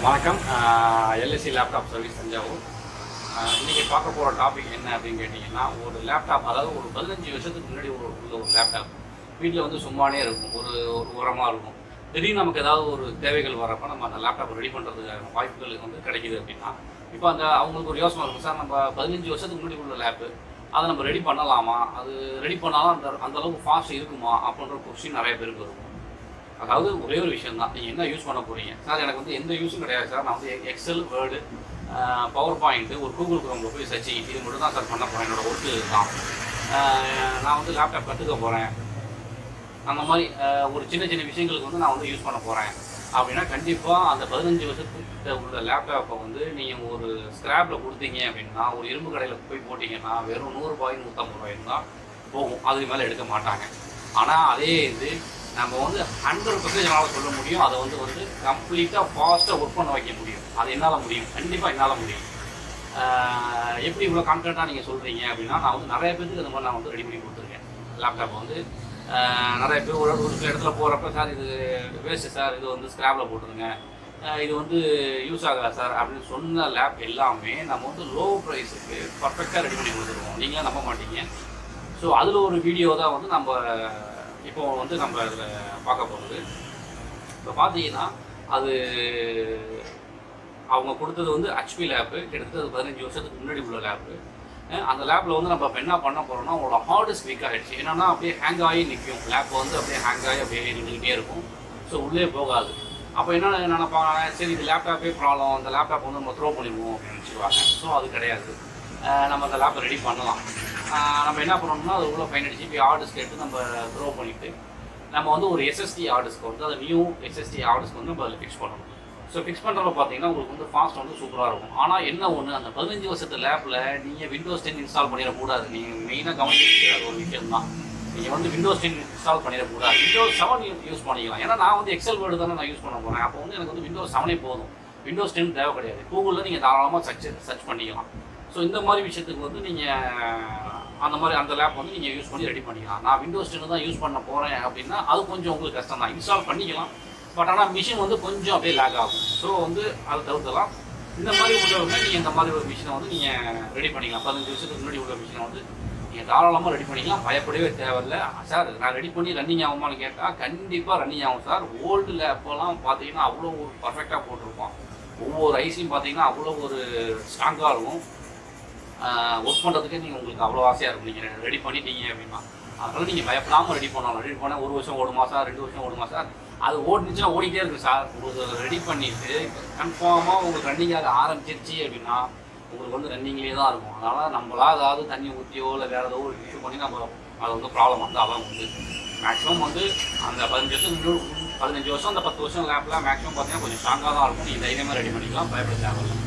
வணக்கம். LSC laptop service Thanjavur. இன்றைக்கி பார்க்க போகிற டாபிக் என்ன அப்படின்னு கேட்டிங்கன்னா, ஒரு லேப்டாப், அதாவது ஒரு 15 வருஷத்துக்கு முன்னாடி உள்ள ஒரு லேப்டாப் வீட்டில் வந்து சும்மானே இருக்கும், ஒரு உரமாக இருக்கும். திடீர்னு நமக்கு ஏதாவது ஒரு தேவைகள் வரப்போ நம்ம அந்த லேப்டாப் ரெடி பண்ணுறதுக்கான வாய்ப்புகள் வந்து கிடைக்கிது அப்படின்னா, இப்போ அவங்களுக்கு ஒரு யோசனை இருக்கும், சார் நம்ம 15 வருஷத்துக்கு முன்னாடி உள்ள லேப்பு அதை நம்ம ரெடி பண்ணலாமா, அது ரெடி பண்ணாலும் அந்த அளவுக்கு ஃபாஸ்ட் இருக்குமா அப்படின்ற கொஸ்டின் நிறைய பேருக்கு இருக்கும். அதாவது ஒரே ஒரு விஷயம் தான், நீங்கள் என்ன யூஸ் பண்ண போகிறீங்க. சார் எனக்கு வந்து எந்த யூஸும் கிடையாது சார், நான் வந்து எக்ஸல், வேர்டு, பவர் பாயிண்ட்டு, ஒரு கூகுள் குரோமில் போய் சர்ச்சிங், இது மட்டும் தான் சார் பண்ண போகிறேன், என்னோடய ஒர்க்கு தான். நான் வந்து லேப்டாப் கற்றுக்க போகிறேன், அந்த மாதிரி ஒரு சின்ன சின்ன விஷயங்களுக்கு வந்து நான் வந்து யூஸ் பண்ண போகிறேன் அப்படின்னா, கண்டிப்பாக அந்த 15 வருஷத்துக்கு உள்ள லேப்டாப்பை வந்து நீங்கள் ஒரு ஸ்க்ராப்பில் கொடுத்தீங்க அப்படின்னா, ஒரு இரும்பு கடையில் போய் போட்டிங்கன்னா வெறும் 100 ரூபாய் 150 ரூபாய் தான் போகும், அதுக்கு மேலே எடுக்க மாட்டாங்க. ஆனால் அதே இது நம்ம வந்து 100% என்னால் சொல்ல முடியும், அதை வந்து கம்ப்ளீட்டாக ஃபாஸ்ட்டாக ஒர்க் பண்ண வைக்க முடியும். அது என்னால் முடியும், கண்டிப்பாக என்னால் முடியும். எப்படி இவ்வளோ கான்ஃபிடண்ட்டாக நீங்கள் சொல்கிறீங்க அப்படின்னா, நான் வந்து நிறைய பேருக்கு இந்த மாதிரி நான் வந்து ரெடி பண்ணி கொடுத்துருக்கேன். லேப்டாப் வந்து நிறைய பேர் ஒரு சில இடத்துல போகிறப்ப, சார் இது வேஸ்ட்டு சார், இது வந்து ஸ்க்ராப்பில் போட்டுருங்க, இது வந்து யூஸ் ஆகலை சார் அப்படின்னு சொன்ன லேப் எல்லாமே நம்ம வந்து லோ ப்ரைஸுக்கு பர்ஃபெக்டாக ரெடி பண்ணி கொடுத்துருவோம். நீங்களே நம்ப மாட்டீங்க. ஸோ அதில் ஒரு வீடியோ தான் வந்து நம்ம இப்போது வந்து நம்ம அதில் பார்க்க போகிறது. இப்போ பார்த்தீங்கன்னா அது அவங்க கொடுத்தது வந்து ஹெச்பி லேப்பு, கிட்டத்தட்ட அது 15 வருஷத்துக்கு முன்னாடி உள்ள லேப்பு. அந்த லேப்பில் வந்து நம்ம இப்போ என்ன பண்ண போகிறோம்னா, அவங்களோட ஹார்ட் டிஸ்க் வீக் ஆகிடுச்சு. என்னென்னா அப்படியே ஹேங் ஆகி நிற்கும், லேப் வந்து அப்படியே ஹேங் ஆகி அப்படியே நின்றுக்கிட்டே இருக்கும். ஸோ உள்ளே போகாது. அப்போ என்ன நினைப்பாங்க, சரி இது லேப்டாப்பே ப்ராப்ளம், அந்த லேப்டாப் வந்து நம்ம த்ரோ பண்ணிடுவோம் அப்படின்னு நினச்சிடுவாங்க. ஸோ அது கிடையாது. நம்ம அந்த லேப்பை ரெடி பண்ணலாம். நம்ம என்ன பண்ணணும்னா, அது உள்ள 500 GB ஹார்ட் டிஸ்க் எடுத்து நம்ம த்ரோ பண்ணிவிட்டு, நம்ம வந்து ஒரு எஸ்எஸ்டி ஹார்ட் டிஸ்க் வந்து, அது நியூ எஸ்எஸ்டி ஹார்ட் டிஸ்க் வந்து நம்ம அதில் ஃபிக்ஸ் பண்ணணும். ஸோ ஃபிக்ஸ் பண்ணுறப்ப பார்த்தீங்கன்னா உங்களுக்கு வந்து ஃபாஸ்ட் வந்து சூப்பராக இருக்கும். ஆனால் என்ன ஒன்று, அந்த 15 வருஷத்து லேப்பில் நீங்கள் Windows 10 இன்ஸ்டால் பண்ணிடக்கூடாது. நீங்கள் மெயினாக கவனிக்கிறது அது ஒரு விஷயம் தான். நீங்கள் வந்து Windows 10 இன்ஸ்டால் பண்ணிடக்கூடாது. Windows 7 யூஸ் பண்ணிக்கலாம். ஏன்னா நான் வந்து எக்ஸல் வேர்டு தானே நான் யூஸ் பண்ண போகிறேன். அப்போ வந்து எனக்கு வந்து Windows 7 போதும், Windows 10 தேவை கிடையாது. கூகுளில் நீங்கள் தாராளமாக சர்ச் பண்ணிக்கலாம். ஸோ இந்த மாதிரி விஷயத்துக்கு வந்து நீங்கள் அந்த லேப் வந்து நீங்கள் யூஸ் பண்ணி ரெடி பண்ணிக்கலாம். நான் Windows 10 தான் யூஸ் பண்ண போகிறேன் அப்படின்னா அது கொஞ்சம் உங்களுக்கு கஷ்டம் தான். இன்ஸ்டால் பண்ணிக்கலாம், பட் ஆனால் மிஷின் வந்து கொஞ்சம் அப்படியே லேக் ஆகும். ஸோ வந்து அதை தவிர்க்கலாம். இந்த மாதிரி உள்ளவங்க நீங்கள் இந்த மாதிரி ஒரு மிஷினை வந்து நீங்கள் ரெடி பண்ணிக்கலாம். 15 வருஷத்துக்கு முன்னாடி உள்ள மிஷினை வந்து நீங்கள் தாராளமாக ரெடி பண்ணிக்கலாம், பயப்படவே தேவையில்லை. சார் நான் ரெடி பண்ணி ரன்னிங் ஆகுமான்னு கேட்டால் கண்டிப்பாக ரன்னிங் ஆகும் சார். ஓல்டு லேப்பெல்லாம் பார்த்தீங்கன்னா அவ்வளோ ஒரு பர்ஃபெக்டாக போட்டிருப்போம். ஒவ்வொரு ஐசியும் பார்த்தீங்கன்னா அவ்வளோ ஒரு ஸ்ட்ராங்காக இருக்கும். ஒர்க் பண்ணுறதுக்கே உங்களுக்கு அவ்வளோ ஆசையாக இருக்கும் நீங்கள் ரெடி பண்ணிட்டீங்க அப்படின்னா. அதனால் நீங்கள் பயப்படாமல் ரெடி பண்ணலாம். ரெடி பண்ணால் 1 வருஷம் ஓடுமா சார், 2 வருஷம் ஓடுமா சார், அது ஓடிச்சுன்னா ஓடிக்கிட்டே இருக்குது சார். உங்களுக்கு ரெடி பண்ணிவிட்டு கன்ஃபார்மாக உங்களுக்கு ரன்னிங் ஆக ஆரம்பிச்சிருச்சு அப்படின்னா உங்களுக்கு வந்து ரன்னிங்லேயே தான் இருக்கும். அதனால் நம்மளா ஏதாவது தண்ணி ஊற்றியோ இல்லை வேறு ஏதோ ஒரு இஷ்யூ பண்ணி நம்ம அது வந்து ப்ராப்ளம் வந்து அதான் வந்து மேக்ஸிமம் வந்து அந்த 15 வருஷம் அந்த 10 வருஷம் லேப்பில் மேக்ஸிமம் பார்த்தீங்கன்னா கொஞ்சம் ஸ்ட்ராங்காக தான் இருக்கும். நீங்கள் தைரியமாக ரெடி பண்ணிக்கலாம், பயப்பட தேவையில்லை.